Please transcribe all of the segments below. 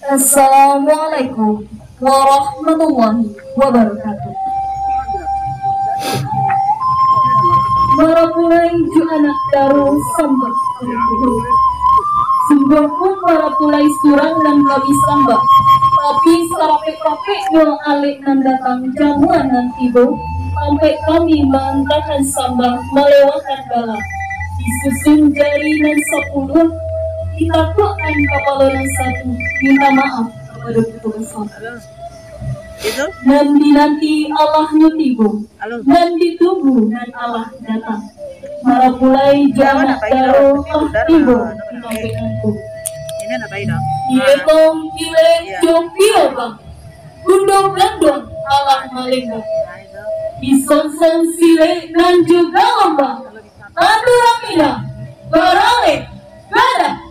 Assalamualaikum warahmatullahi wabarakatuh. Marapulai ju anak daru sambak. Sungguh pun marapulai surang dan kami sambak. Tapi sarapek-rapek yang alik nan datang jamuan nan tiba. Sampai kami menghantarkan sambak melewatkan bala. Disusun jari nan 10. Kita tuakan kepala nan 1. Minta maaf kepada petugas sampah. Nanti Allah nyutigo, nanti tunggu dan Allah datang. Marapulai jamak daro tibo dinampinganku. Ietong kile jopio bang, gundong gandong Allah malingga. Isonsong sile nan juga lambang, tandu ramina, barale, gada.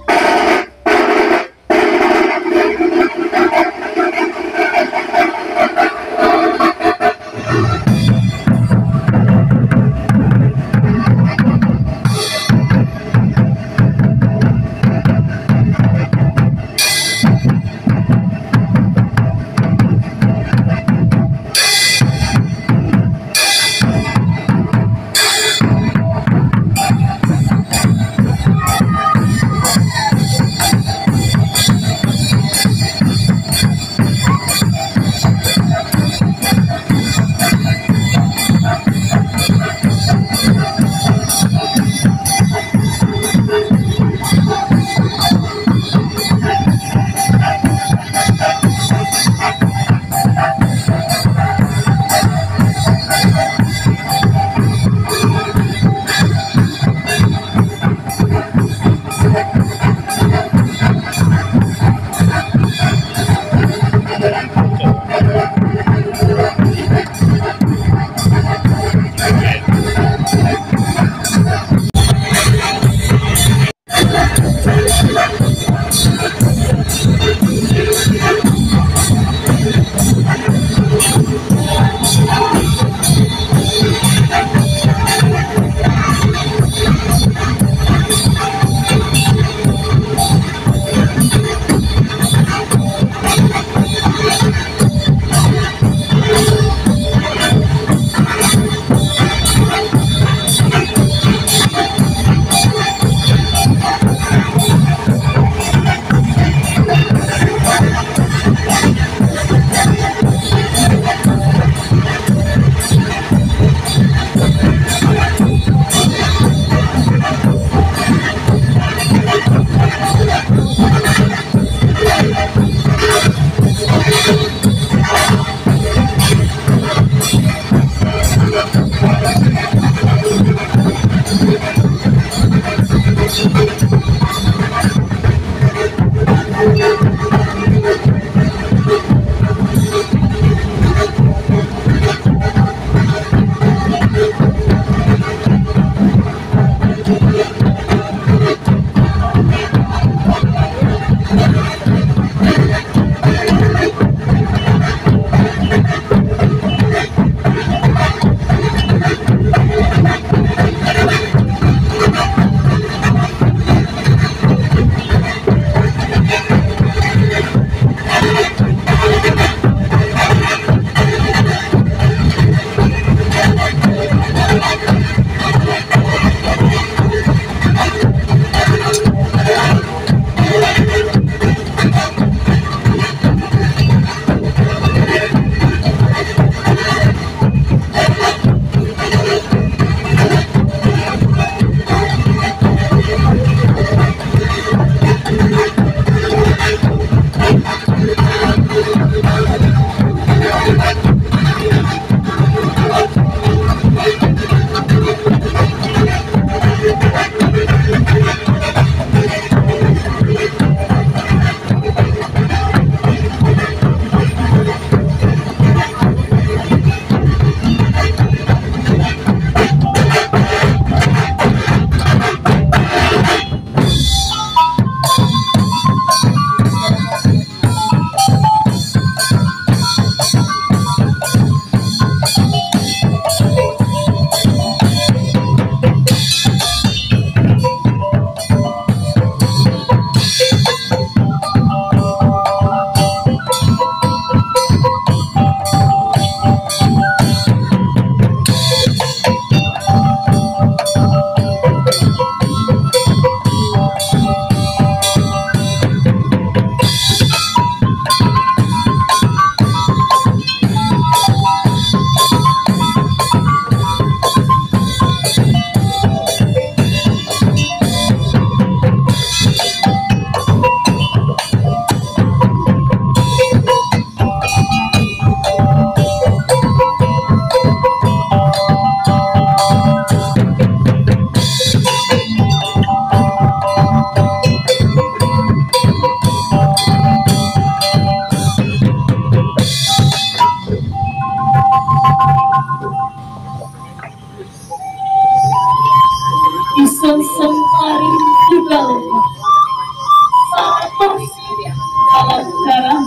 alam darah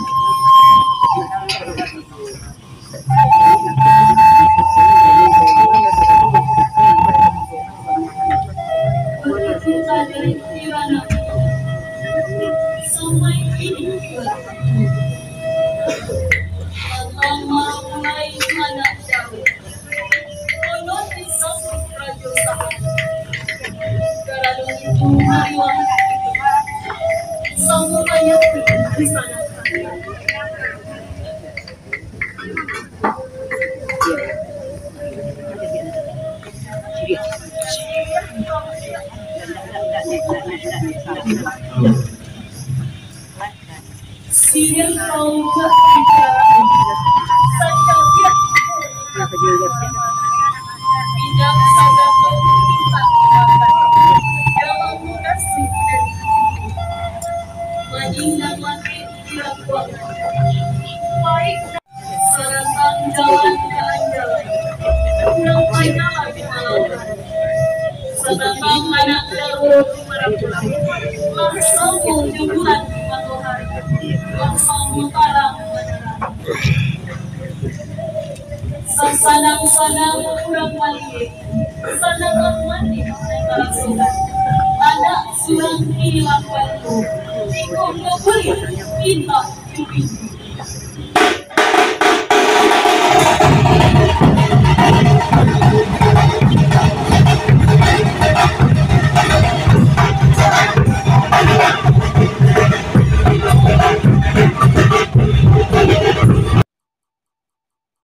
bercinta dari kirana sampai kini pertama mulai anak jauh konon disambut rajo sahabat garalung itu mariwah samudaya di sana sihir kau gak bicara saja dia bidang saja kau minta dimakan dalam kasih dan meninggal mati dilakukan baik serantang jalan ke anjalan sampai jalan di malawan sedangkan anak jauh merapulak langsung jumpulan matahari langsung mutarang sasanang-sanang kurang mali sanang mandi negara sudah anak surang hilang waktu ikut membeli kita hidup